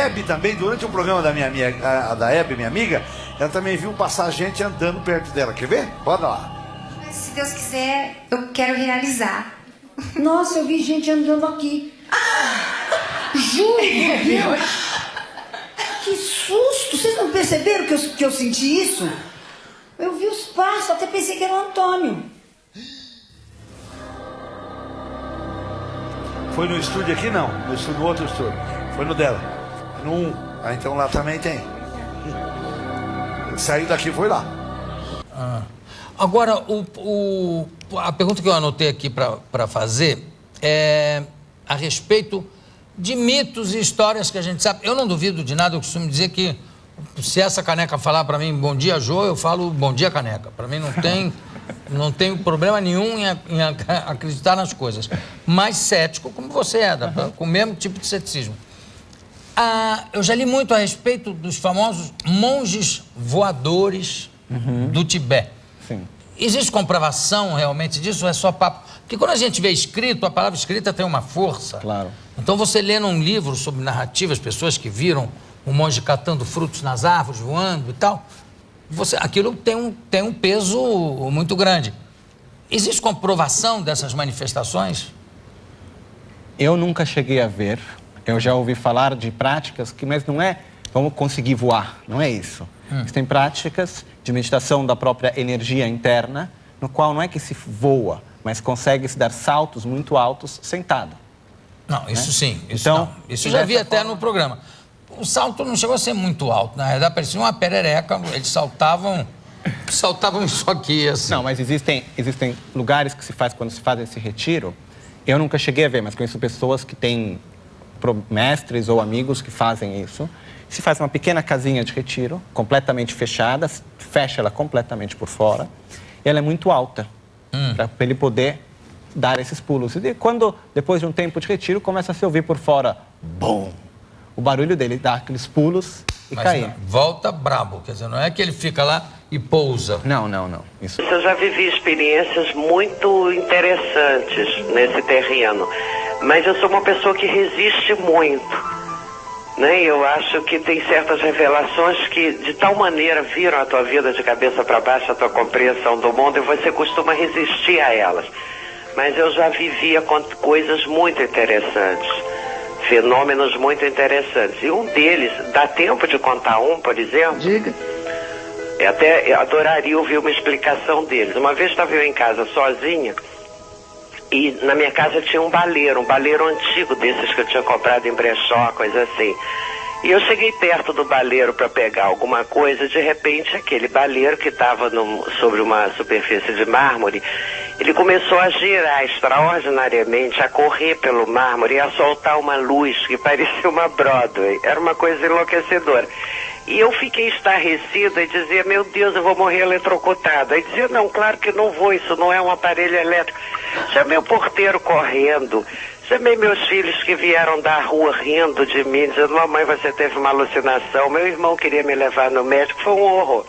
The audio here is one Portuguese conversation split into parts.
Hebe também, durante o programa da da Hebe, minha amiga, ela também viu passar gente andando perto dela. Quer ver? Bora lá. Se Deus quiser, eu quero realizar. Nossa, eu vi gente andando aqui. Juro por Deus. Que susto! Vocês não perceberam que eu senti isso? Eu vi os passos, até pensei que era o Antônio. Foi no estúdio aqui? Não. No outro estúdio. Foi no dela. No 1. Ah, então lá também tem. Saiu daqui, foi lá. Agora, a pergunta que eu anotei aqui para fazer é a respeito de mitos e histórias que a gente sabe. Eu não duvido de nada, eu costumo dizer que se essa caneca falar para mim bom dia, Jô, eu falo bom dia, caneca. Para mim não tem problema nenhum em acreditar nas coisas. Mas cético, como você é, com o mesmo tipo de ceticismo. Eu já li muito a respeito dos famosos monges voadores do Tibete. Sim. Existe comprovação realmente disso ou é só papo? Porque quando a gente vê escrito, a palavra escrita tem uma força. Claro. Então você lê num livro sobre narrativas, pessoas que viram um monge catando frutos nas árvores, voando e tal, aquilo tem um peso muito grande. Existe comprovação dessas manifestações? Eu nunca cheguei a ver. Eu já ouvi falar de práticas mas não é vamos conseguir voar, não é isso. Existem práticas de meditação da própria energia interna, no qual não é que se voa, mas consegue se dar saltos muito altos sentado. Não, isso sim. Isso então, não. Isso eu já vi até no programa. O salto não chegou a ser muito alto. Na verdade, parecia uma perereca. Eles saltavam isso aqui, assim. Não, mas existem lugares que se faz quando se faz esse retiro. Eu nunca cheguei a ver, mas conheço pessoas que têm mestres ou amigos que fazem isso. Se faz uma pequena casinha de retiro, completamente fechada, fecha ela completamente por fora. E ela é muito alta, para ele poder dar esses pulos. E quando, depois de um tempo de retiro, começa a se ouvir por fora, bom, o barulho dele dá aqueles pulos e cair. Não, volta brabo, quer dizer, não é que ele fica lá e pousa. Não. Isso. Eu já vivi experiências muito interessantes nesse terreno, mas eu sou uma pessoa que resiste muito. Né? Eu acho que tem certas revelações que de tal maneira viram a tua vida de cabeça para baixo, a tua compreensão do mundo, e você costuma resistir a elas. Mas eu já vivia coisas muito interessantes, fenômenos muito interessantes. E um deles, dá tempo de contar um, por exemplo? Diga. Eu adoraria ouvir uma explicação deles. Uma vez estava eu em casa sozinha, e na minha casa tinha um baleiro antigo desses que eu tinha comprado em brechó, coisa assim. E eu cheguei perto do baleiro para pegar alguma coisa, de repente aquele baleiro que estava sobre uma superfície de mármore, ele começou a girar extraordinariamente, a correr pelo mármore e a soltar uma luz que parecia uma Broadway. Era uma coisa enlouquecedora. E eu fiquei estarrecida e dizia, meu Deus, eu vou morrer eletrocutada. Aí dizia, não, claro que não vou, isso não é um aparelho elétrico. Chamei o porteiro correndo, chamei meus filhos que vieram da rua rindo de mim, dizendo, mamãe, você teve uma alucinação. Meu irmão queria me levar no médico, foi um horror.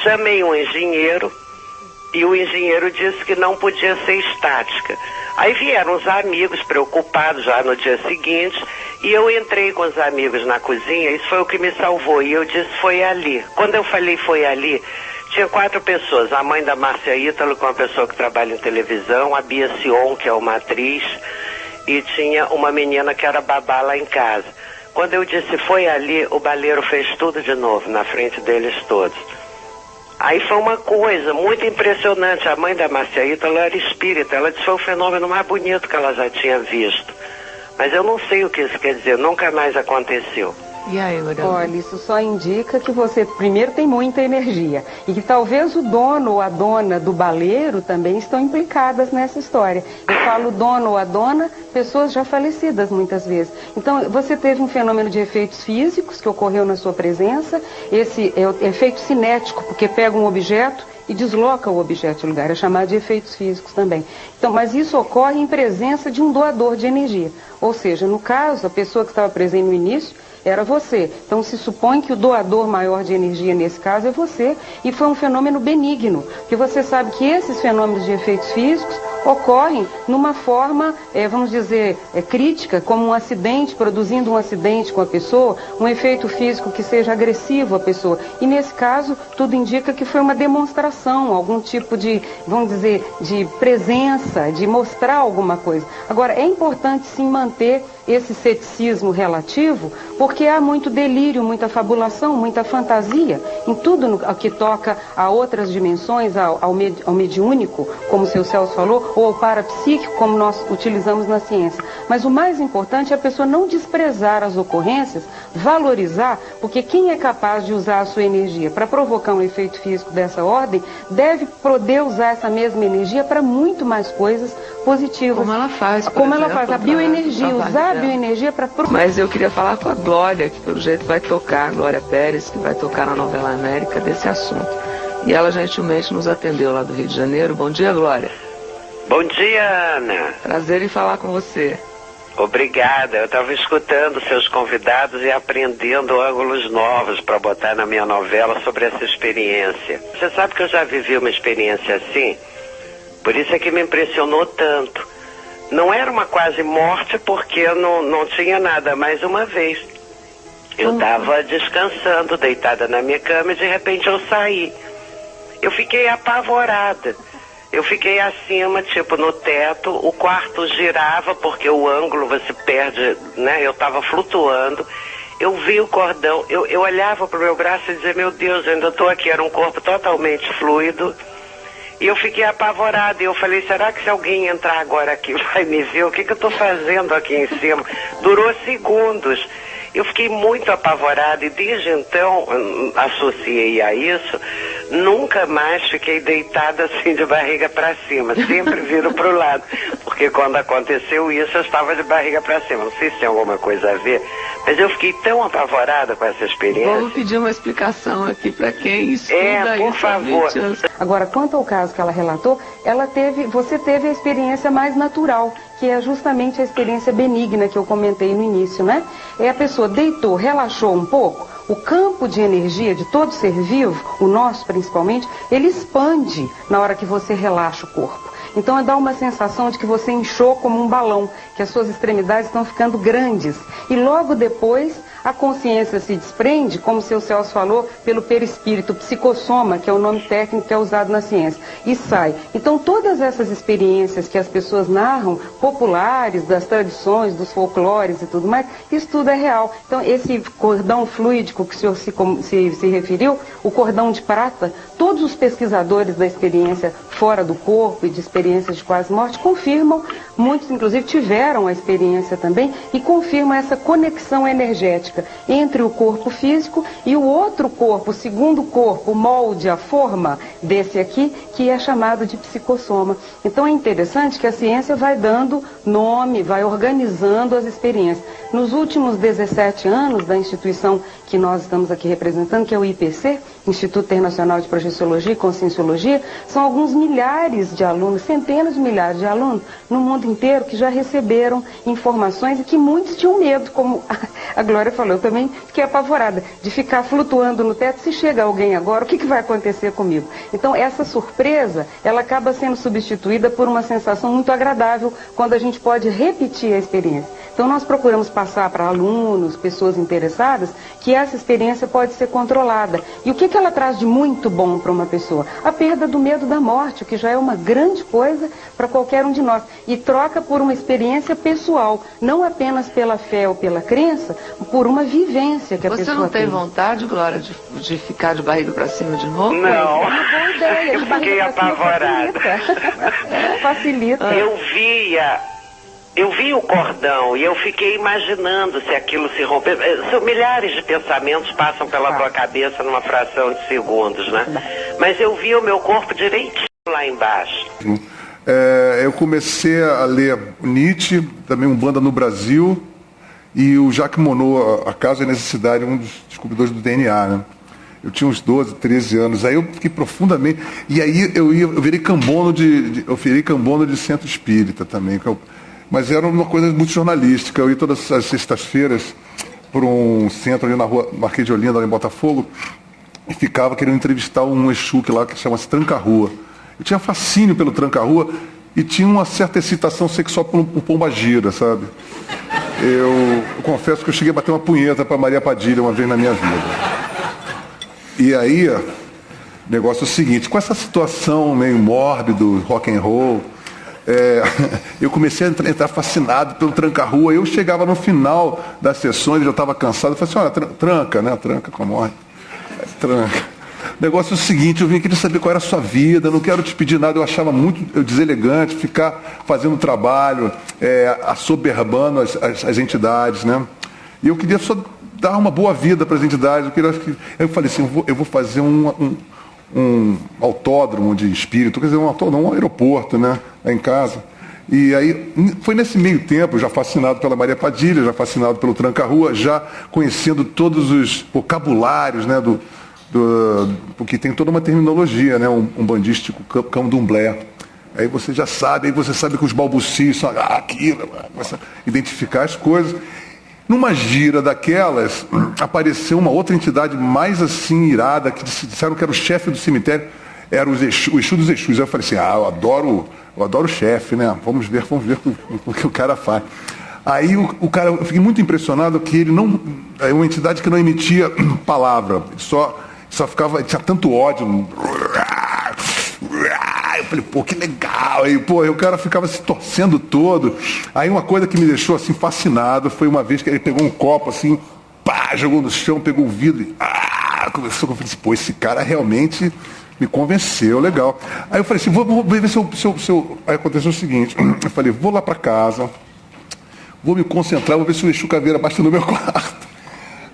Chamei um engenheiro e o engenheiro disse que não podia ser estática. Aí vieram os amigos preocupados já no dia seguinte, e eu entrei com os amigos na cozinha, isso foi o que me salvou, e eu disse, foi ali. Quando eu falei foi ali, tinha 4 pessoas, a mãe da Márcia Ítalo, que é uma pessoa que trabalha em televisão, a Bia Sion, que é uma atriz, e tinha uma menina que era babá lá em casa. Quando eu disse foi ali, o baleiro fez tudo de novo, na frente deles todos. Aí foi uma coisa muito impressionante. A mãe da Márcia Ítalo era espírita. Ela disse que foi o fenômeno mais bonito que ela já tinha visto. Mas eu não sei o que isso quer dizer. Nunca mais aconteceu. E aí, olha, isso só indica que você primeiro tem muita energia e que talvez o dono ou a dona do baleiro também estão implicadas nessa história. Eu falo dono ou a dona, pessoas já falecidas muitas vezes. Então, você teve um fenômeno de efeitos físicos que ocorreu na sua presença, esse é o efeito cinético, porque pega um objeto e desloca o objeto de lugar, é chamado de efeitos físicos também. Então, mas isso ocorre em presença de um doador de energia. Ou seja, no caso, a pessoa que estava presente no início era você. Então se supõe que o doador maior de energia nesse caso é você, e foi um fenômeno benigno, porque você sabe que esses fenômenos de efeitos físicos ocorrem numa forma, vamos dizer, crítica, como um acidente, produzindo um acidente com a pessoa, um efeito físico que seja agressivo à pessoa. E nesse caso, tudo indica que foi uma demonstração, algum tipo de, vamos dizer, de presença, de mostrar alguma coisa. Agora, é importante sim manter esse ceticismo relativo, porque há muito delírio, muita fabulação, muita fantasia em tudo que toca a outras dimensões, ao mediúnico, como o seu Celso falou, ou ao parapsíquico, como nós utilizamos na ciência. Mas o mais importante é a pessoa não desprezar as ocorrências, valorizar, porque quem é capaz de usar a sua energia para provocar um efeito físico dessa ordem, deve poder usar essa mesma energia para muito mais coisas positivas. Como ela faz, como ela faz, a bioenergia, usar a bioenergia para... Mas eu queria falar com a Glória, que pelo jeito vai tocar, a Glória Pérez, que vai tocar na novela América desse assunto. E ela gentilmente nos atendeu lá do Rio de Janeiro. Bom dia, Glória. Bom dia, Ana. Prazer em falar com você. Obrigada. Eu estava escutando seus convidados e aprendendo ângulos novos para botar na minha novela sobre essa experiência. Você sabe que eu já vivi uma experiência assim? Por isso é que me impressionou tanto. Não era uma quase morte porque não tinha nada, mas uma vez. Eu estava descansando, deitada na minha cama e de repente eu saí. Eu fiquei apavorada. Eu fiquei acima, tipo no teto, o quarto girava porque o ângulo você perde, né? Eu estava flutuando. Eu vi o cordão, eu olhava para o meu braço e dizia, meu Deus, eu ainda estou aqui, era um corpo totalmente fluido. E eu fiquei apavorada, e eu falei, será que se alguém entrar agora aqui vai me ver? O que eu estou fazendo aqui em cima? Durou segundos. Eu fiquei muito apavorada e desde então associei a isso, nunca mais fiquei deitada assim de barriga para cima, sempre viro para o lado, porque quando aconteceu isso eu estava de barriga para cima, não sei se tem alguma coisa a ver, mas eu fiquei tão apavorada com essa experiência. Vamos pedir uma explicação aqui para quem estuda por favor. Agora, quanto ao caso que ela relatou, você teve a experiência mais natural, que é justamente a experiência benigna que eu comentei no início, né? É a pessoa deitou, relaxou um pouco, o campo de energia de todo ser vivo, o nosso principalmente, ele expande na hora que você relaxa o corpo. Então dá uma sensação de que você inchou como um balão, que as suas extremidades estão ficando grandes. E logo depois a consciência se desprende, como o seu Celso falou, pelo perispírito, psicossoma, que é o nome técnico que é usado na ciência, e sai. Então todas essas experiências que as pessoas narram, populares, das tradições, dos folclores e tudo mais, isso tudo é real. Então esse cordão fluídico que o senhor se referiu, o cordão de prata, todos os pesquisadores da experiência fora do corpo e de experiências de quase morte confirmam, muitos inclusive tiveram a experiência também, e confirmam essa conexão energética entre o corpo físico e o outro corpo, o segundo corpo, o molde, a forma desse aqui, que é chamado de psicossoma. Então é interessante que a ciência vai dando nome, vai organizando as experiências. Nos últimos 17 anos da instituição que nós estamos aqui representando, que é o IPC, Instituto Internacional de Projeciologia e Conscienciologia, são alguns milhares de alunos, centenas de milhares de alunos no mundo inteiro que já receberam informações e que muitos tinham medo, como a Glória falou. Eu também fiquei apavorada de ficar flutuando no teto. Se chega alguém agora, o que vai acontecer comigo? Então essa surpresa, ela acaba sendo substituída por uma sensação muito agradável quando a gente pode repetir a experiência. Então nós procuramos passar para alunos, pessoas interessadas, que essa experiência pode ser controlada. E o que ela traz de muito bom para uma pessoa? A perda do medo da morte, o que já é uma grande coisa para qualquer um de nós. E troca por uma experiência pessoal, não apenas pela fé ou pela crença, por uma vivência que a pessoa tem. Você não tem vontade, Glória, de ficar de barriga para cima de novo? Não. É uma boa ideia. Eu fiquei apavorada. Facilita. Eu vi o cordão e eu fiquei imaginando se aquilo se romper. Milhares de pensamentos passam pela tua cabeça numa fração de segundos, né? Mas eu vi o meu corpo direitinho lá embaixo. Eu comecei a ler Nietzsche, também Umbanda no Brasil, e o Jacques Monod, A Causa e a Necessidade, um dos descobridores do DNA, né? Eu tinha uns 12, 13 anos, aí eu fiquei profundamente... E aí eu virei cambono de centro espírita também, mas era uma coisa muito jornalística. Eu ia todas as sextas-feiras por um centro ali na rua Marquês de Olinda, lá em Botafogo, e ficava querendo entrevistar um Exu lá que chama-se Tranca-Rua. Eu tinha fascínio pelo Tranca-Rua, e tinha uma certa excitação sexual por pombagira, sabe? Eu confesso que eu cheguei a bater uma punheta para Maria Padilha uma vez na minha vida. E aí, o negócio é o seguinte, com essa situação meio mórbido, rock and roll, eu comecei a entrar fascinado pelo tranca-rua. Eu chegava no final das sessões, eu já estava cansado, eu falei assim, olha, tranca, né? Tranca com a morte. Tranca. O negócio é o seguinte, eu vim aqui saber qual era a sua vida, não quero te pedir nada, eu achava muito deselegante ficar fazendo trabalho, assoberbando as entidades, né? E eu queria só dar uma boa vida para as entidades. Eu falei assim, eu vou fazer um autódromo de espírito, quer dizer, um aeroporto, né? Lá em casa. E aí, foi nesse meio tempo, já fascinado pela Maria Padilha, já fascinado pelo tranca-rua, já conhecendo todos os vocabulários, né? Porque tem toda uma terminologia, né? Um bandístico candomblé. Aí você já sabe, aí você sabe que os balbucios são aquilo, começa a identificar as coisas. Numa gira daquelas, apareceu uma outra entidade mais assim irada, que disseram que era o chefe do cemitério, era o Exu dos Exus. Aí eu falei assim, eu adoro o chefe, né? Vamos ver o que o cara faz. Aí o cara, eu fiquei muito impressionado que ele não, é uma entidade que não emitia palavra, só ficava, tinha tanto ódio. Eu falei, pô, que legal. Aí, pô, o cara ficava se torcendo todo. Aí uma coisa que me deixou assim fascinado foi uma vez que ele pegou um copo assim, pá, jogou no chão, pegou o vidro e começou. Eu falei assim, pô, esse cara realmente me convenceu, legal. Aí eu falei assim, vou ver se eu... Aí aconteceu o seguinte, eu falei, vou lá pra casa, vou me concentrar, vou ver se o Exu Caveira bate no meu quarto.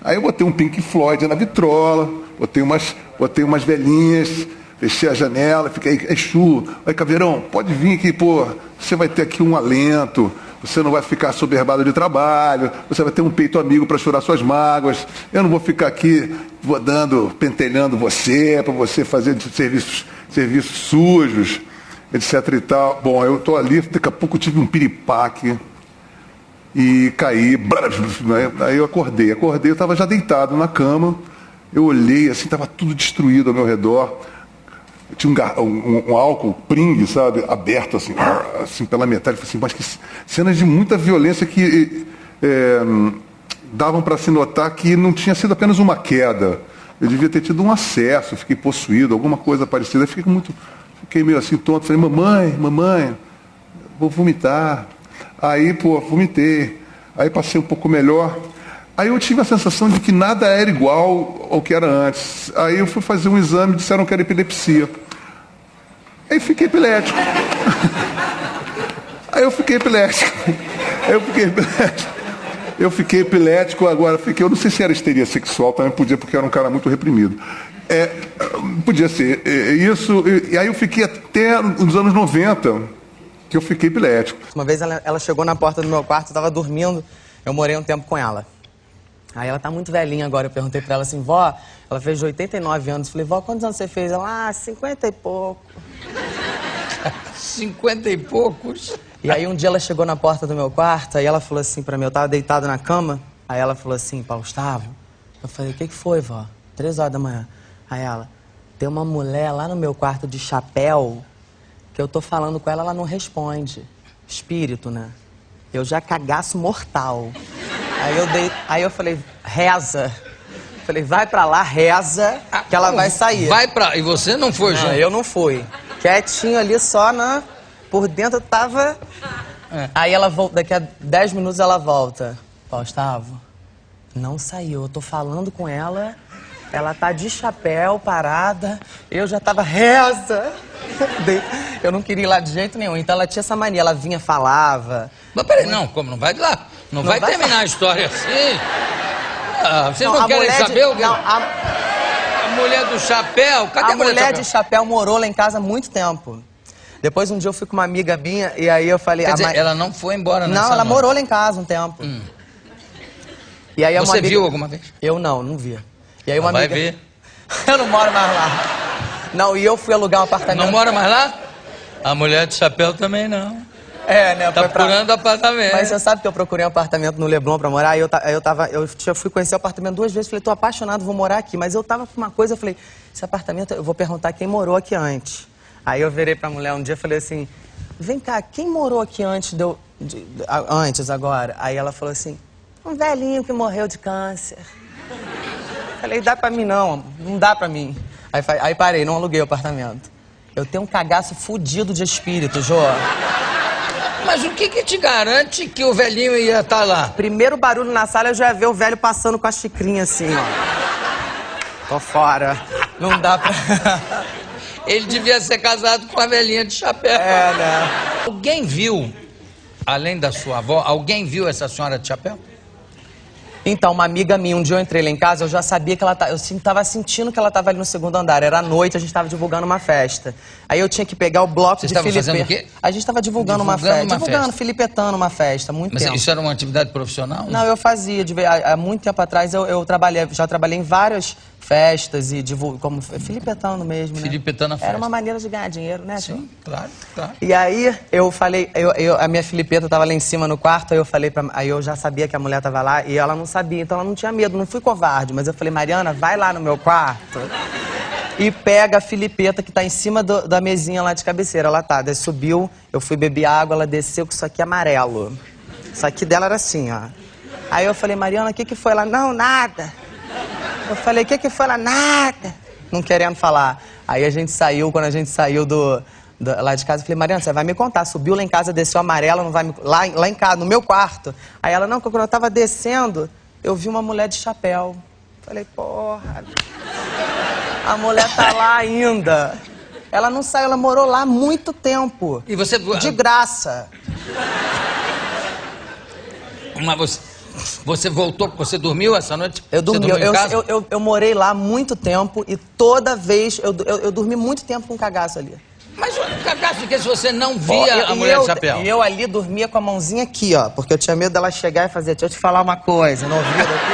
Aí eu botei um Pink Floyd na vitrola, botei umas velhinhas, fechei a janela, fiquei, Exu, vai Caveirão, pode vir aqui, pô, você vai ter aqui um alento, você não vai ficar soberbado de trabalho, você vai ter um peito amigo para chorar suas mágoas, eu não vou ficar aqui pentelhando você, para você fazer serviços sujos, etc e tal. Bom, eu tô ali, daqui a pouco eu tive um piripaque e caí, aí eu acordei, eu estava já deitado na cama, eu olhei assim, estava tudo destruído ao meu redor. Tinha um álcool Pring, sabe, aberto assim pela metade. Eu falei assim, mas que cenas de muita violência que davam para se notar que não tinha sido apenas uma queda. Eu devia ter tido um acesso, fiquei possuído, alguma coisa parecida. Fiquei meio assim tonto. Falei, mamãe, vou vomitar. Aí, pô, vomitei. Aí passei um pouco melhor. Aí eu tive a sensação de que nada era igual ao que era antes. Aí eu fui fazer um exame e disseram que era epilepsia. Aí fiquei epilético. Eu fiquei epilético, agora eu não sei se era histeria sexual, também podia, porque eu era um cara muito reprimido. Podia ser isso, e aí eu fiquei até nos anos 90, que eu fiquei epilético. Uma vez ela chegou na porta do meu quarto, eu estava dormindo, eu morei um tempo com ela. Aí ela tá muito velhinha agora, eu perguntei pra ela assim, vó, ela fez 89 anos, falei, vó, quantos anos você fez? Ela, 50 e pouco. 50 e poucos? E aí um dia ela chegou na porta do meu quarto, aí ela falou assim pra mim, eu tava deitado na cama, aí ela falou assim, Paulo Gustavo, eu falei, o que foi, vó? 3 horas da manhã. Aí ela, tem uma mulher lá no meu quarto de chapéu, que eu tô falando com ela, ela não responde. Espírito, né? Eu já cagaço mortal. Aí eu falei, reza. Falei, vai pra lá, reza, que ela vai sair. E você não foi, João? Eu não fui. Quietinho ali, só por dentro eu tava... Aí ela volta, daqui a 10 minutos ela volta. Paulo Gustavo, não saiu, eu tô falando com ela, ela tá de chapéu, parada, eu já tava, reza. Eu não queria ir lá de jeito nenhum, então ela tinha essa mania, ela vinha, falava. Mas peraí, não vai lá. Não vai terminar a história assim. Vocês não querem saber o que... A mulher do chapéu, cadê a mulher de chapéu morou lá em casa há muito tempo. Depois um dia eu fui com uma amiga minha e aí eu falei... Quer dizer, ela não foi embora nessa Não, ela morou lá em casa um tempo. E aí Você viu alguma vez? Eu não vi. E aí uma vai amiga... ver. Eu não moro mais lá. Não, e eu fui alugar um apartamento... Não mora mais lá? A mulher de chapéu também não. Né? Tá procurando apartamento. Mas você sabe que eu procurei um apartamento no Leblon pra morar, eu fui conhecer o apartamento 2 vezes, falei, tô apaixonado, vou morar aqui. Mas eu tava com uma coisa, eu falei, esse apartamento, eu vou perguntar quem morou aqui antes. Aí eu virei pra mulher um dia e falei assim, vem cá, quem morou aqui antes antes agora? Aí ela falou assim, um velhinho que morreu de câncer. Falei, dá pra mim não dá pra mim. Aí parei, não aluguei o apartamento. Eu tenho um cagaço fudido de espírito, Jô. Mas o que te garante que o velhinho ia estar lá? Primeiro barulho na sala, eu já ia ver o velho passando com a xicrinha assim, ó. Tô fora. Não dá pra... Ele devia ser casado com a velhinha de chapéu. É, né? Alguém viu, além da sua avó, alguém viu essa senhora de chapéu? Então, uma amiga minha, um dia eu entrei lá em casa, eu já sabia que ela eu tava sentindo que ela tava ali no segundo andar. Era à noite, a gente tava divulgando uma festa. Aí eu tinha que pegar o bloco de Felipe. Fazendo o quê? A gente tava divulgando uma festa. Filipetando uma festa, muito tempo. Mas isso era uma atividade profissional? Não, eu fazia. Há muito tempo atrás eu já trabalhei em várias festas e como filipetando mesmo, né? Filipetando a festa. Era uma maneira de ganhar dinheiro, né? Sim, claro. E aí eu falei, a minha filipeta tava lá em cima no quarto, aí eu já sabia que a mulher tava lá e ela não sabia, então ela não tinha medo, não fui covarde, mas eu falei, Mariana, vai lá no meu quarto e pega a filipeta que tá em cima da mesinha lá de cabeceira. Ela tá, daí subiu, eu fui beber água, ela desceu com isso aqui amarelo. Isso aqui dela era assim, ó. Aí eu falei, Mariana, o que foi? Ela, não, nada. Eu falei, o que foi? Ela, nada. Não querendo falar. Aí a gente saiu, quando a gente saiu lá de casa, eu falei, Mariana, você vai me contar. Subiu lá em casa, desceu amarela, não vai me... lá em casa, no meu quarto. Aí ela, não, quando eu tava descendo, eu vi uma mulher de chapéu. Falei, porra, a mulher tá lá ainda. Ela não saiu, ela morou lá há muito tempo. E você... De graça. Mas você voltou, você dormiu essa noite? Eu dormi, eu morei lá há muito tempo e toda vez, eu dormi muito tempo com cagaço ali. Mas o cagaço de que se você não via a mulher de chapéu? E eu ali dormia com a mãozinha aqui, ó, porque eu tinha medo dela chegar e fazer, deixa eu te falar uma coisa, no ouvido aqui,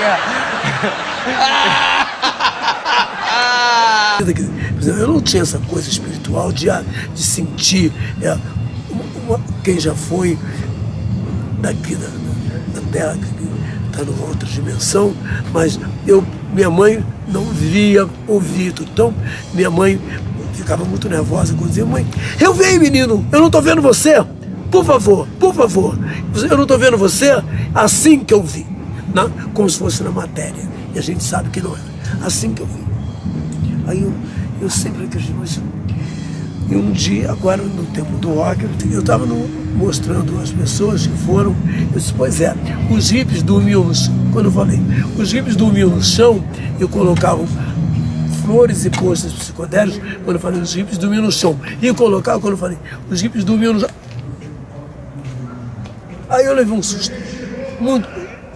ó. Eu não tinha essa coisa espiritual de sentir quem já foi daqui da Terra, que está numa outra dimensão, mas minha mãe não via, ouvia tudo. Então, minha mãe ficava muito nervosa quando dizia, mãe, eu venho, menino, eu não estou vendo você, por favor, eu não estou vendo você assim que eu vi, né? Como se fosse na matéria, e a gente sabe que não é, assim que eu vi. Aí eu sempre acredito nisso. E um dia, agora no tempo do rock, eu estava mostrando as pessoas que foram, eu disse, pois é, os hippies dormiam no chão, quando eu falei, os hippies dormiam no chão, eu colocava flores e postas psicodélicos, quando eu falei, os hippies dormiam no chão, e eu colocava, quando eu falei, os hippies dormiam no chão. Aí eu levei um susto, muito,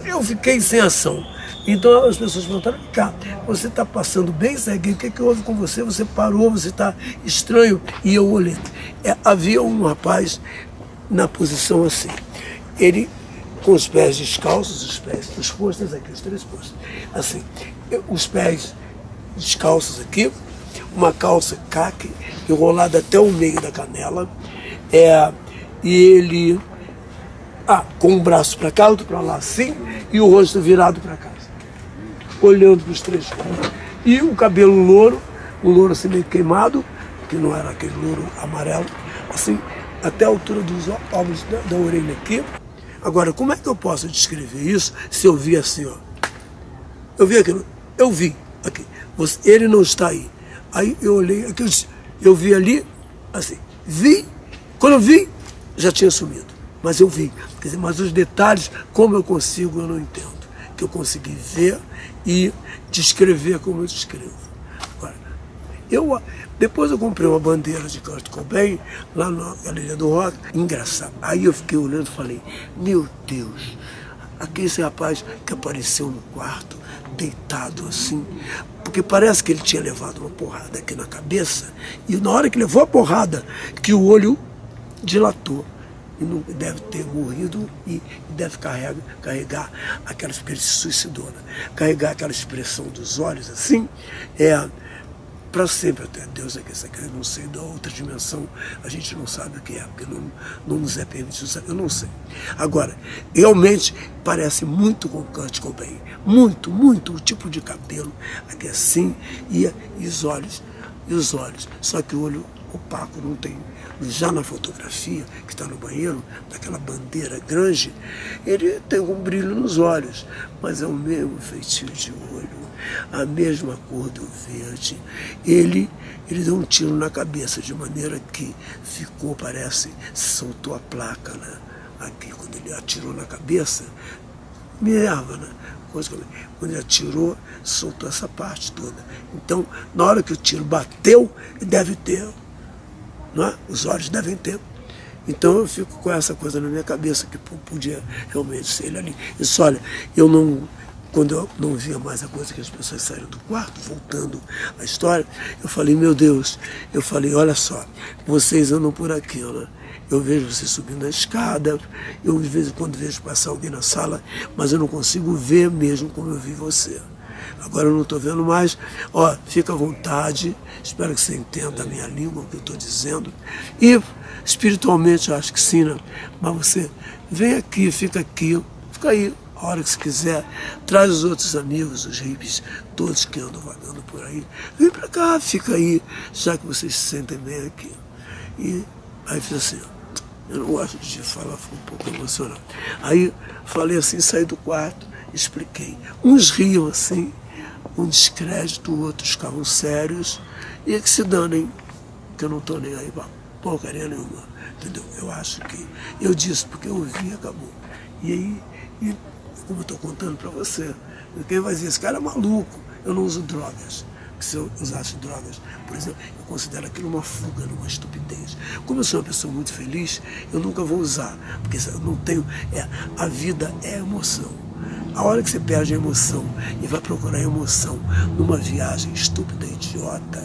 eu fiquei sem ação. Então as pessoas perguntaram, cá, você está passando bem, Serguei? O que houve com você? Você parou, você está estranho? E eu olhei. Havia um rapaz na posição assim. Ele com os pés descalços, os postas aqui, os três postas. Assim, os pés descalços aqui, uma calça caque, enrolada até o meio da canela. E ele com o braço para cá, outro para lá assim, e o rosto virado para cá. Olhando para os três cantos. E o cabelo louro, um louro assim meio queimado, que não era aquele louro amarelo, assim, até a altura dos ovos da orelha aqui. Agora, como é que eu posso descrever isso se eu vi assim, ó? Eu vi aquilo, eu vi aqui, ele não está aí. Aí eu olhei aqui, eu vi ali, assim, vi, quando eu vi, já tinha sumido. Mas eu vi, quer dizer, mas os detalhes, como eu consigo, eu não entendo. Que eu consegui ver e descrever como eu descrevo. Agora, depois eu comprei uma bandeira de Kurt Cobain lá na Galeria do Rock. Engraçado. Aí eu fiquei olhando e falei, meu Deus, aquele rapaz que apareceu no quarto, deitado assim, porque parece que ele tinha levado uma porrada aqui na cabeça, e na hora que levou a porrada, que o olho dilatou. E não deve ter morrido e deve carregar aquela, porque ele se suicidou, né? Carregar aquela expressão dos olhos assim, para sempre até. Deus é que eu não sei, da outra dimensão, a gente não sabe o que é, porque não nos é permitido saber, eu não sei. Agora, realmente parece muito com o Kurt Cobain, muito, o tipo de cabelo aqui assim, e os olhos e os olhos. Só que o olho opaco, não tem. Já na fotografia, que está no banheiro, daquela bandeira grande, ele tem um brilho nos olhos, mas é o mesmo feitio de olho, a mesma cor do verde. Ele deu um tiro na cabeça, de maneira que ficou, parece, soltou a placa, né? Aqui, quando ele atirou na cabeça, mirava, né? Quando ele atirou, soltou essa parte toda. Então, na hora que o tiro bateu, ele deve ter, não é? Os olhos devem ter. Então eu fico com essa coisa na minha cabeça, que podia realmente ser ele ali. Isso, olha, quando eu não via mais a coisa, que as pessoas saíram do quarto, voltando à história, eu falei, meu Deus, olha só, vocês andam por aqui, né? Eu vejo você subindo a escada, eu de vez em quando vejo passar alguém na sala, mas eu não consigo ver mesmo como eu vi você. Agora eu não estou vendo mais. Ó, fica à vontade, espero que você entenda a minha língua, o que eu estou dizendo. E espiritualmente eu acho que sim, né? Mas você vem aqui, fica aí, a hora que você quiser. Traz os outros amigos, os hippies, todos que andam vagando por aí. Vem para cá, fica aí, já que vocês se sentem bem aqui. E aí fiz assim, eu não gosto de falar, foi um pouco emocionado. Aí falei assim, saí do quarto, expliquei. Uns riam assim, um descrédito, outros ficavam sérios, e que se danem, que eu não estou nem aí pra porcaria nenhuma, entendeu? Eu acho que eu disse porque eu ouvi e acabou. E aí, como eu estou contando para você, quem vai dizer, esse cara é maluco, eu não uso drogas. Se eu usasse drogas, por exemplo, eu considero aquilo uma fuga, uma estupidez. Como eu sou uma pessoa muito feliz, eu nunca vou usar, porque eu não tenho. A vida é emoção. A hora que você perde a emoção e vai procurar emoção numa viagem estúpida, idiota,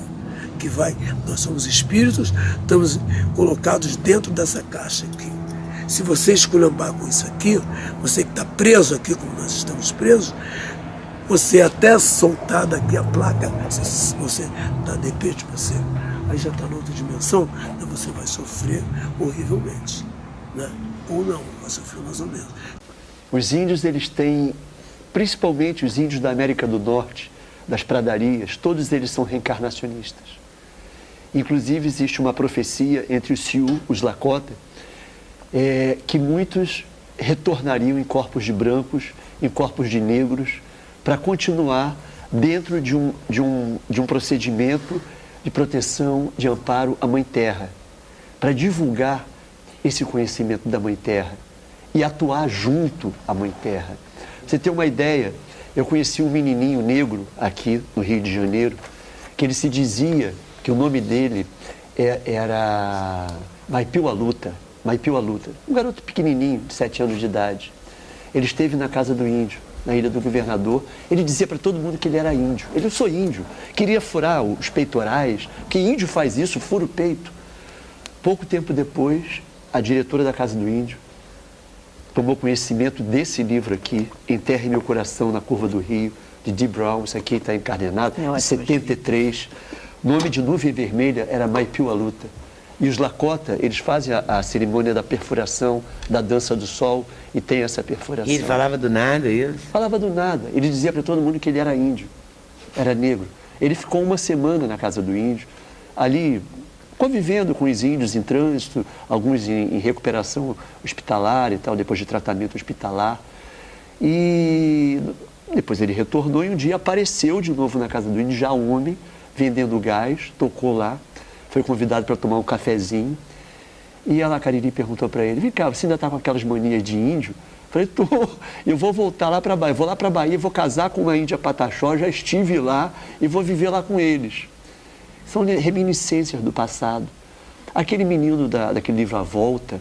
que vai. Nós somos espíritos, estamos colocados dentro dessa caixa aqui. Se você esculhambar com isso aqui, você que está preso aqui, como nós estamos presos, você até soltar daqui a placa, você está de repente, você aí já está em outra dimensão, então você vai sofrer horrivelmente, né? Ou não, vai sofrer mais ou menos. Os índios, eles têm, principalmente os índios da América do Norte, das pradarias, todos eles são reencarnacionistas. Inclusive existe uma profecia entre os Sioux, os Lakota, que muitos retornariam em corpos de brancos, em corpos de negros, para continuar dentro de um procedimento de proteção, de amparo à Mãe Terra, para divulgar esse conhecimento da Mãe Terra e atuar junto à Mãe Terra. Pra você ter uma ideia, eu conheci um menininho negro aqui no Rio de Janeiro, que ele se dizia que o nome dele era Maipiu Aluta, um garoto pequenininho, de 7 anos de idade. Ele esteve na casa do índio, na Ilha do Governador. Ele dizia para todo mundo que ele era índio. Eu sou índio. Queria furar os peitorais, que índio faz isso, fura o peito. Pouco tempo depois, a diretora da Casa do Índio tomou conhecimento desse livro aqui, Enterre Meu Coração na Curva do Rio, de Dee Brown. Isso aqui está encadenado, de 73. O nome de Nuvem Vermelha era Maipiu Aluta. E os Lakota, eles fazem a cerimônia da perfuração, da dança do sol, e tem essa perfuração. E ele falava do nada, ele? Falava do nada. Ele dizia para todo mundo que ele era índio, era negro. Ele ficou uma semana na casa do índio, ali convivendo com os índios em trânsito, alguns em recuperação hospitalar e tal, depois de tratamento hospitalar. E depois ele retornou e um dia apareceu de novo na casa do índio, já homem, vendendo gás, tocou lá. Foi convidado para tomar um cafezinho. E a Lacariri perguntou para ele, vem cá, você ainda está com aquelas manias de índio? Eu falei, tô, eu vou voltar lá para a Bahia, vou lá para a Bahia, vou casar com uma índia Pataxó, já estive lá e vou viver lá com eles. São reminiscências do passado. Aquele menino daquele livro A Volta,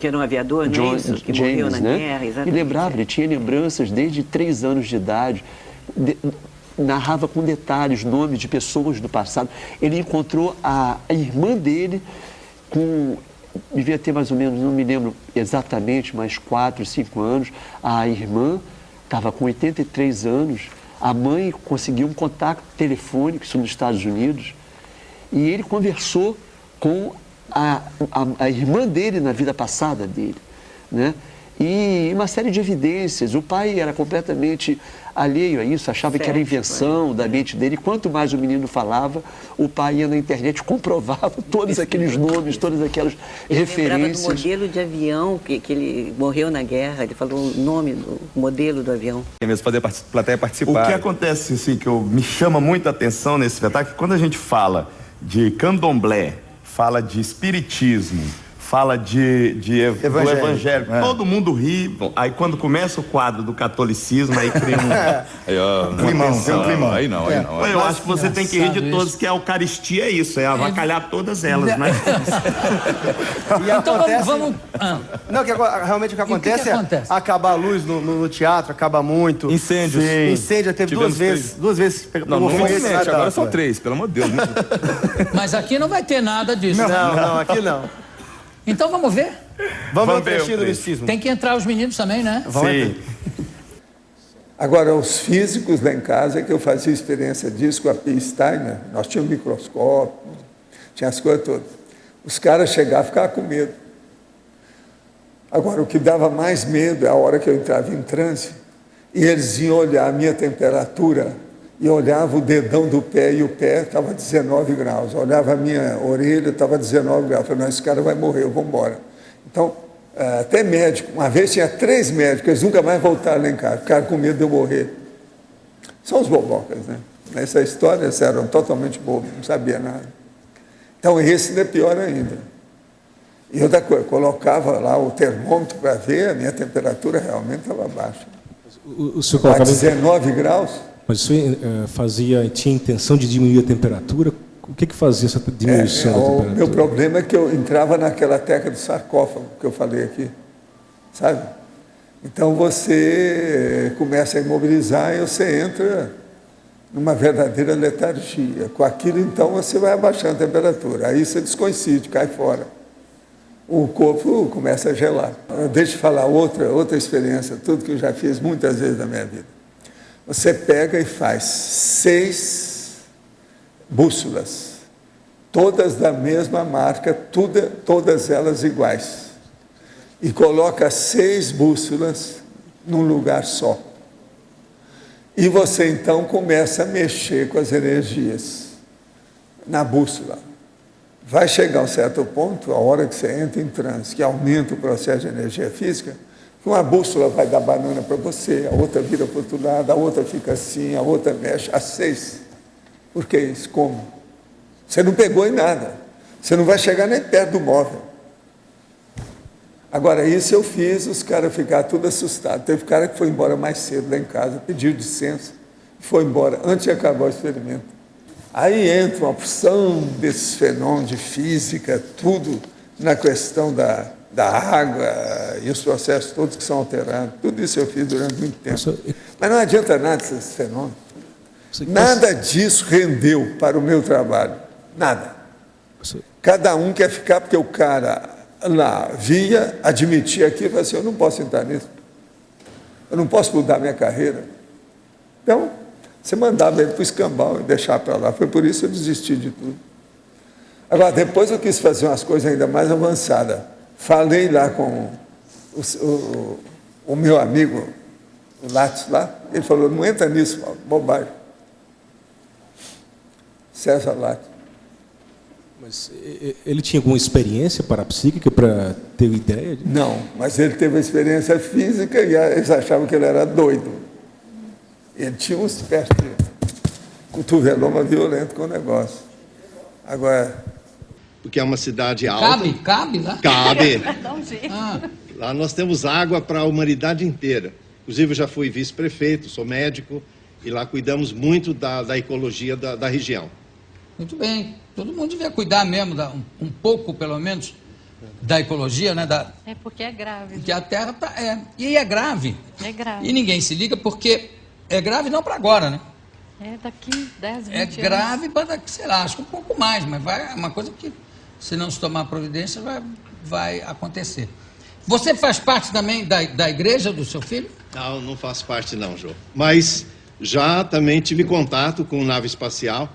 que era um aviador, John, não é isso? Que James, morreu na né? guerra, exatamente. E lembrava, ele tinha lembranças desde 3 anos de idade. Narrava com detalhes, nomes de pessoas do passado. Ele encontrou a irmã dele devia ter mais ou menos, não me lembro exatamente, mas 4, 5 anos. A irmã estava com 83 anos. A mãe conseguiu um contato telefônico, isso nos Estados Unidos, e ele conversou com a irmã dele na vida passada dele, né? E uma série de evidências. O pai era completamente alheio a isso, achava que era invenção da mente dele. Quanto mais o menino falava, o pai ia na internet, comprovava todos aqueles nomes, todas aquelas referências. Ele lembrava do modelo de avião que ele morreu na guerra, ele falou o nome do modelo do avião. É mesmo fazer a plateia participar. O que acontece, assim, que me chama muita atenção nesse espetáculo, quando a gente fala de candomblé, fala de espiritismo, fala do evangelho. Todo mundo ri. Bom, aí quando começa o quadro do catolicismo, aí cria um climão. Aí não. Eu acho que você tem que rir de todos, que a Eucaristia é isso, é avacalhar todas elas, né? E então vamos... Não, que agora, realmente o que acontece é acabar a luz no teatro, acaba muito. Incêndios. Incêndio, teve duas vezes. Não foi esse, agora são 3, pelo amor de Deus. Mas aqui não vai ter nada disso. Não, aqui não. Então vamos ver? Vamos ver o trechinho do misticismo. Tem que entrar os meninos também, né? Sim. Agora, os físicos lá em casa, que eu fazia experiência disso com a P. Steiner, nós tínhamos microscópio, tinha as coisas todas. Os caras chegavam a ficar com medo. Agora, o que dava mais medo é a hora que eu entrava em transe e eles iam olhar a minha temperatura e olhava o dedão do pé e o pé estava 19 graus. Olhava a minha orelha, estava 19 graus. Eu falei, não, esse cara vai morrer, eu vou embora. Então, até médico. Uma vez tinha 3 médicos, eles nunca mais voltaram lá em casa. Ficaram com medo de eu morrer. São os bobocas, né? Nessa história, eles eram totalmente bobos, não sabia nada. Então, esse ainda é pior ainda. E outra coisa, eu colocava lá o termômetro para ver, a minha temperatura realmente estava baixa. O senhor colocava 19 graus. Mas o senhor tinha intenção de diminuir a temperatura? O que fazia essa diminuição da temperatura? O meu problema é que eu entrava naquela teca do sarcófago que eu falei aqui, sabe? Então você começa a imobilizar e você entra numa verdadeira letargia. Com aquilo, então, você vai abaixando a temperatura. Aí você descoincide, cai fora. O corpo começa a gelar. Deixa eu falar outra experiência, tudo que eu já fiz muitas vezes na minha vida. Você pega e faz 6 bússolas, todas da mesma marca, todas elas iguais. E coloca 6 bússolas num lugar só. E você então começa a mexer com as energias na bússola. Vai chegar a um certo ponto, a hora que você entra em transe, que aumenta o processo de energia física, uma bússola vai dar banana para você, a outra vira para o outro lado, a outra fica assim, a outra mexe, as 6. Por que isso? Como? Você não pegou em nada. Você não vai chegar nem perto do móvel. Agora, isso eu fiz, os caras ficaram tudo assustados. Teve cara que foi embora mais cedo lá em casa, pediu licença, foi embora antes de acabar o experimento. Aí entra uma porção desses fenômenos de física, tudo na questão da água e os processos todos que são alterados. Tudo isso eu fiz durante muito tempo. Mas não adianta nada desses fenômenos. Nada disso rendeu para o meu trabalho. Nada. Cada um quer ficar, porque o cara lá via, admitia aquilo e falava assim, eu não posso entrar nisso. Eu não posso mudar minha carreira. Então, você mandava ele para o escambau e deixar para lá. Foi por isso que eu desisti de tudo. Agora, depois eu quis fazer umas coisas ainda mais avançadas. Falei lá com o meu amigo, o Lattes lá, ele falou, não entra nisso, bobagem. César Lattes. Mas ele tinha alguma experiência parapsíquica para ter ideia? Não, mas ele teve uma experiência física e eles achavam que ele era doido. Ele tinha uma espécie de cotoveloma violento com o negócio. Agora... Porque é uma cidade alta. Cabe lá? Cabe. Lá nós temos água para a humanidade inteira. Inclusive, eu já fui vice-prefeito, sou médico, e lá cuidamos muito da ecologia da região. Muito bem. Todo mundo devia cuidar mesmo, um pouco, pelo menos, da ecologia, né? É porque é grave. Porque a Terra e é grave. É grave. E ninguém se liga porque é grave não para agora, né? É daqui 10, 20 anos. É grave para, sei lá, acho que um pouco mais, mas é uma coisa que, se não se tomar providência, vai acontecer. Você faz parte também da igreja do seu filho? Não, não faço parte não, Jô. Mas já também tive contato com nave espacial.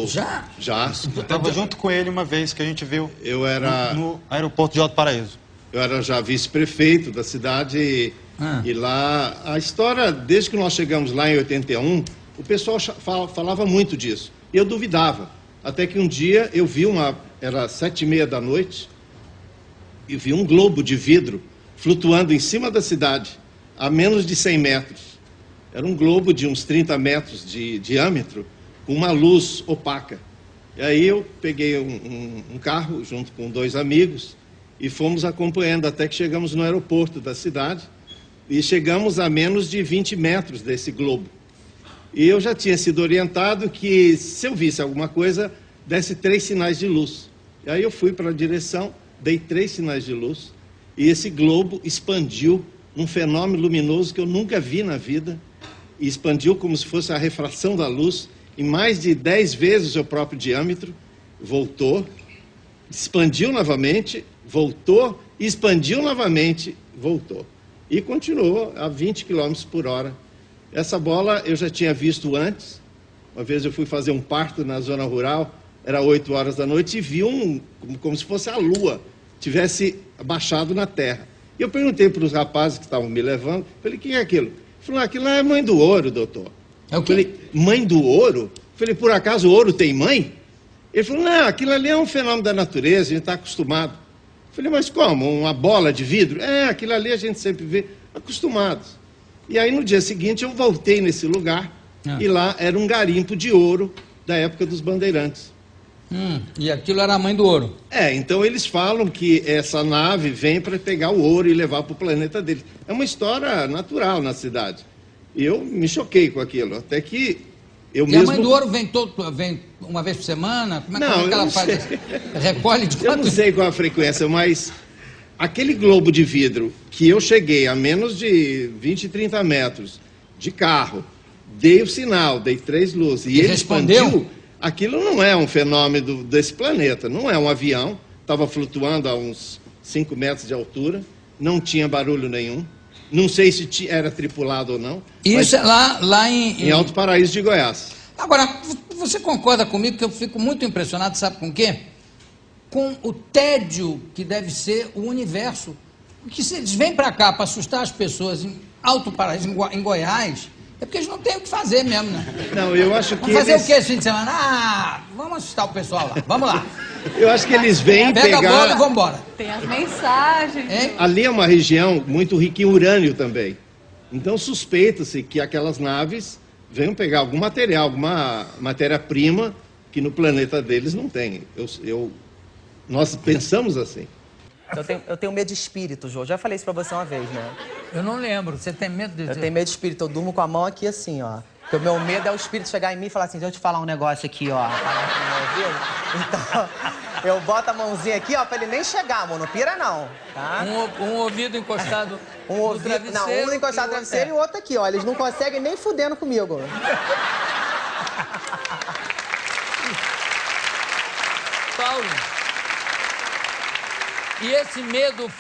Já? Eu estava junto com ele uma vez que a gente viu no aeroporto de Alto Paraíso. Eu era já vice-prefeito da cidade e lá a história, desde que nós chegamos lá em 81, o pessoal falava muito disso. E eu duvidava. Até que um dia eu vi era 7h30 da noite, e vi um globo de vidro flutuando em cima da cidade, a menos de 100 metros. Era um globo de uns 30 metros de diâmetro, com uma luz opaca. E aí eu peguei um carro junto com 2 amigos e fomos acompanhando até que chegamos no aeroporto da cidade e chegamos a menos de 20 metros desse globo. E eu já tinha sido orientado que se eu visse alguma coisa, desse 3 sinais de luz. E aí eu fui para a direção, dei 3 sinais de luz e esse globo expandiu num fenômeno luminoso que eu nunca vi na vida, e expandiu como se fosse a refração da luz em mais de 10 vezes o seu próprio diâmetro, voltou, expandiu novamente, voltou, expandiu novamente, voltou. E continuou a 20 km por hora. Essa bola eu já tinha visto antes. Uma vez eu fui fazer um parto na zona rural, era 8 horas da noite, e vi como se fosse a lua, tivesse abaixado na terra. E eu perguntei para os rapazes que estavam me levando, falei, quem é aquilo? Ele falou, aquilo lá é mãe do ouro, doutor. É o quê? Falei, mãe do ouro? Falei, por acaso o ouro tem mãe? Ele falou, não, aquilo ali é um fenômeno da natureza, a gente está acostumado. Falei, mas como? Uma bola de vidro? É, aquilo ali a gente sempre vê, acostumados. E aí no dia seguinte eu voltei nesse lugar, e lá era um garimpo de ouro da época dos bandeirantes. E aquilo era a mãe do ouro. Então eles falam que essa nave vem para pegar o ouro e levar para o planeta deles. É uma história natural na cidade. E eu me choquei com aquilo, até que eu mesmo... E a mãe do ouro vem uma vez por semana? Como é que ela faz? Recolhe de quanto? Eu não sei qual a frequência, mas aquele globo de vidro que eu cheguei a menos de 20, 30 metros de carro, dei o sinal, dei 3 luzes, e ele respondeu? Expandiu. Aquilo não é um fenômeno desse planeta, não é um avião, estava flutuando a uns 5 metros de altura, não tinha barulho nenhum, não sei se era tripulado ou não. Isso é lá em Alto Paraíso de Goiás. Agora, você concorda comigo que eu fico muito impressionado, sabe com o quê? Com o tédio que deve ser o universo. Porque se eles vêm para cá para assustar as pessoas em Alto Paraíso, em Goiás... É porque eles não têm o que fazer mesmo, né? Não, eu acho que vamos fazer o que esse fim de semana? Vamos assustar o pessoal lá, vamos lá. Eu acho que eles vêm Pega pegar... a bola e vamos embora. Tem as mensagens. Hein? Ali é uma região muito rica em urânio também. Então suspeita-se que aquelas naves venham pegar algum material, alguma matéria-prima que no planeta deles não tem. Nós pensamos assim. Eu tenho medo de espírito, Jô. Já falei isso pra você uma vez, né? Eu não lembro. Você tem medo de... Eu tenho medo de espírito. Eu durmo com a mão aqui assim, ó. Porque o meu medo é o espírito chegar em mim e falar assim, deixa eu te falar um negócio aqui, ó. Então, eu boto a mãozinha aqui, ó, pra ele nem chegar, amor. Não pira, não. Tá? Um ouvido encostado no travesseiro. Não, um encostado no travesseiro e o outro aqui, ó. Eles não conseguem nem fudendo comigo. Paulo... E esse medo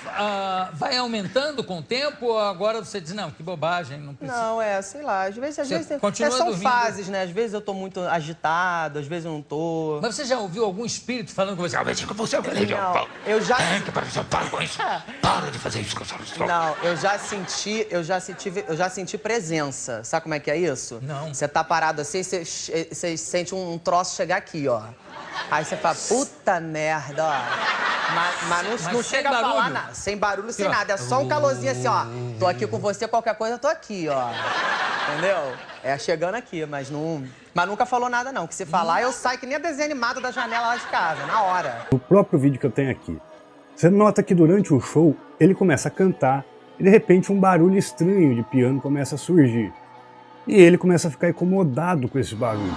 vai aumentando com o tempo ou agora você diz, não, que bobagem, não precisa... Não, sei lá, às vezes são dormindo. Fases, né? Às vezes eu tô muito agitado, às vezes eu não tô. Mas você já ouviu algum espírito falando com você? Não, eu já... Para com isso, para de fazer isso. Não, eu já senti presença. Sabe como é que é isso? Não. Você tá parado assim, você sente um troço chegar aqui, ó. Aí você fala, puta merda, ó. Mas não chega a falar nada. Sem barulho, sem nada. É só um calorzinho assim, ó. Tô aqui com você, qualquer coisa, tô aqui, ó. Entendeu? É chegando aqui, mas nunca falou nada, não. Que se falar, eu saio que nem a desenho animado da janela lá de casa, na hora. O próprio vídeo que eu tenho aqui. Você nota que durante o show, ele começa a cantar e de repente um barulho estranho de piano começa a surgir. E ele começa a ficar incomodado com esse barulho.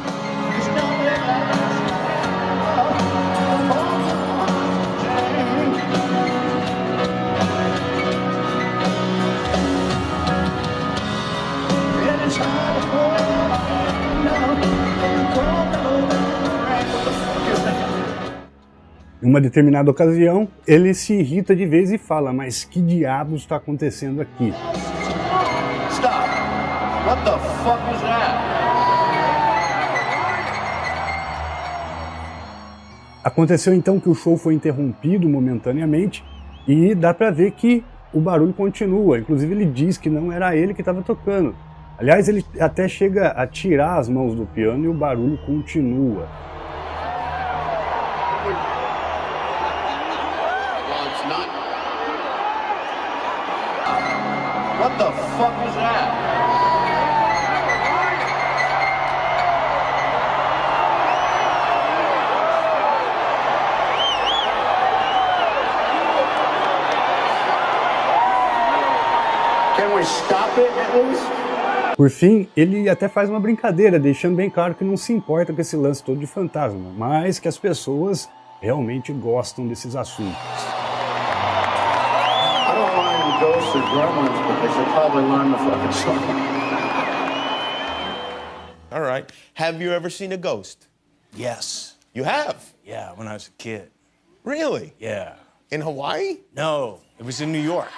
Em uma determinada ocasião, ele se irrita de vez e fala, mas que diabos está acontecendo aqui? Stop! What the fuck is that? Aconteceu então que o show foi interrompido momentaneamente E dá para ver que o barulho continua. Inclusive ele diz que não era ele que estava tocando. Aliás, ele até chega a tirar as mãos do piano e o barulho continua. What the fuck is that? Can we stop it at least? Por fim, ele até faz uma brincadeira, deixando bem claro que não se importa com esse lance todo de fantasma, mas que as pessoas realmente gostam desses assuntos. I don't mind ghosts or gremlins because they probably learn the fucking song. All right. Have you ever seen a ghost? Yes. You have? Yeah, when I was a kid. Really? Yeah. In Hawaii? No, it was in New York.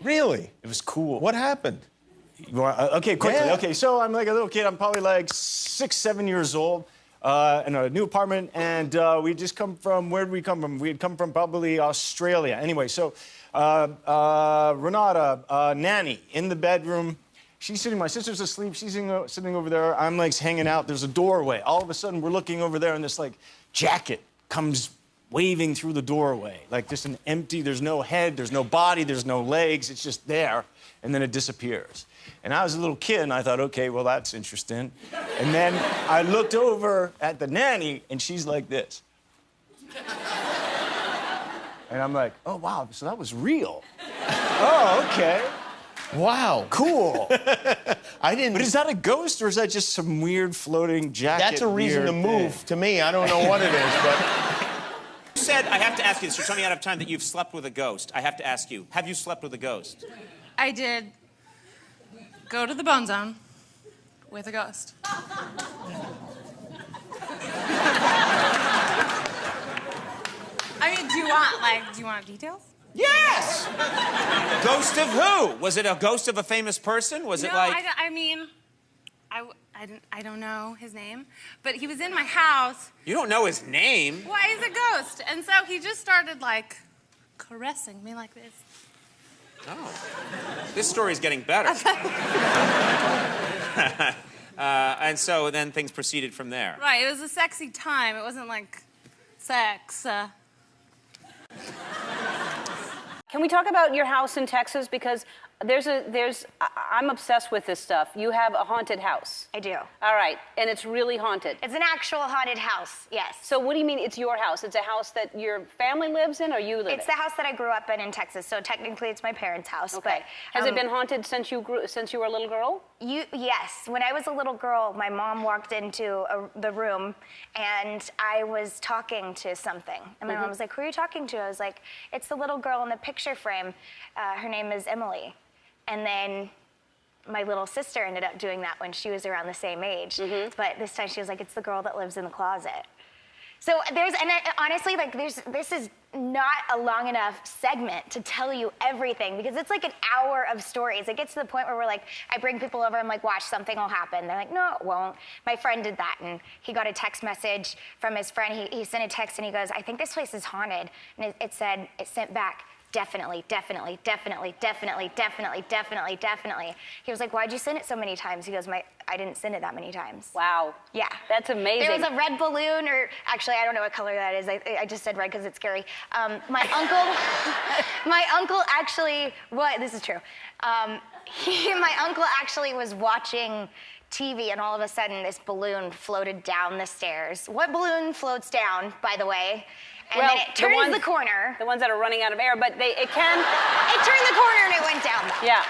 Really? It was cool. What happened? Okay, quickly. Yeah. Okay, so I'm like a little kid. I'm probably like 6, 7 years old in a new apartment. And we just come from, where did we come from? We had come from probably Australia. Anyway, so Renata, nanny, in the bedroom. She's sitting, my sister's asleep. She's sitting over there. I'm like hanging out. There's a doorway. All of a sudden, we're looking over there, and this like jacket comes waving through the doorway. Like just an empty, there's no head, there's no body, there's no legs. It's just there, and then it disappears. And I was a little kid, and I thought, okay, well, that's interesting. And then I looked over at the nanny, and she's like this. And I'm like, oh, wow, so that was real. Oh, okay. Wow. Cool. I didn't... But is that a ghost, or is that just some weird floating jacket? That's a reason to move to me. I don't know what it is, but... You said, I have to ask you this, you're running out of time, that you've slept with a ghost. I have to ask you, have you slept with a ghost? I did go to the Bone Zone with a ghost. I mean, do you want details? Yes! Ghost of who? Was it a ghost of a famous person? Was it like... I don't know his name, but he was in my house. You don't know his name? Well, he's a ghost, and so he just started, like, caressing me like this. Oh. This story's getting better. And so then things proceeded from there. Right, it was a sexy time. It wasn't like sex. Can we talk about your house in Texas? Because I'm obsessed with this stuff. You have a haunted house. I do. All right, and it's really haunted. It's an actual haunted house, yes. So what do you mean it's your house? It's a house that your family lives in, or you live in? It's the house that I grew up in Texas, so technically it's my parents' house. Okay. But, has it been haunted since you were a little girl? Yes. When I was a little girl, my mom walked into the room, and I was talking to something. And my mom was like, who are you talking to? I was like, it's the little girl in the picture frame. Her name is Emily. And then my little sister ended up doing that when she was around the same age. But this time she was like, it's the girl that lives in the closet. So honestly, like this is not a long enough segment to tell you everything, because it's like an hour of stories. It gets to the point where we're like, I bring people over, I'm like, watch, something will happen. They're like, no, it won't. My friend did that, and he got a text message from his friend. He sent a text and he goes, I think this place is haunted. And it sent back, definitely, definitely, definitely, definitely, definitely, definitely, definitely. He was like, why'd you send it so many times? He goes, I didn't send it that many times. Wow. Yeah. That's amazing. There was a red balloon, or actually, I don't know what color that is. I just said red because it's scary. My uncle actually, this is true. My uncle actually was watching TV, and all of a sudden this balloon floated down the stairs. What balloon floats down, by the way? And then it turns the corner. The ones that are running out of air, but it turned the corner and it went down, though. Yeah.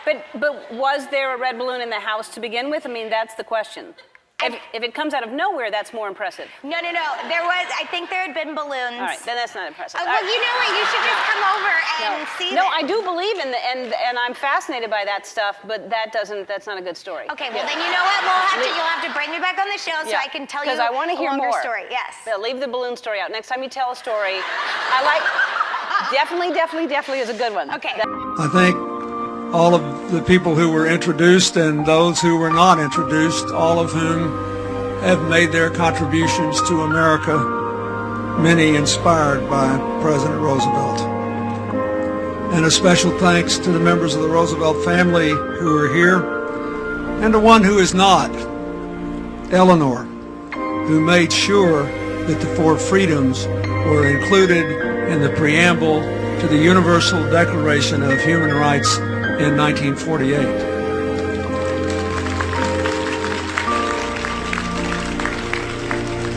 But was there a red balloon in the house to begin with? I mean, that's the question. If it comes out of nowhere, that's more impressive. No. There was, I think there had been balloons. All right, then that's not impressive. Well, you know what? You should just come over and see them. No, I do believe in and I'm fascinated by that stuff, but that's not a good story. Okay, well then you know what? You'll have to bring me back on the show so I can tell you because I want to hear more story. Yes. But leave the balloon story out. Next time you tell a story, I like definitely is a good one. Okay. I think all of the people who were introduced and those who were not introduced, all of whom have made their contributions to America, many inspired by President Roosevelt. And a special thanks to the members of the Roosevelt family who are here, and to one who is not, Eleanor, who made sure that the 4 freedoms were included in the preamble to the Universal Declaration of Human Rights in 1948.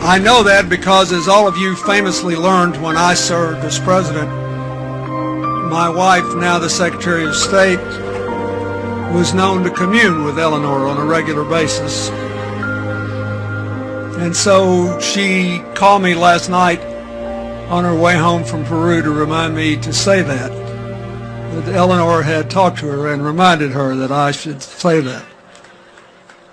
I know that because, as all of you famously learned when I served as president, my wife, now the Secretary of State, was known to commune with Eleanor on a regular basis. And so she called me last night on her way home from Peru to remind me to say that Eleanor had talked to her and reminded her that I should say that.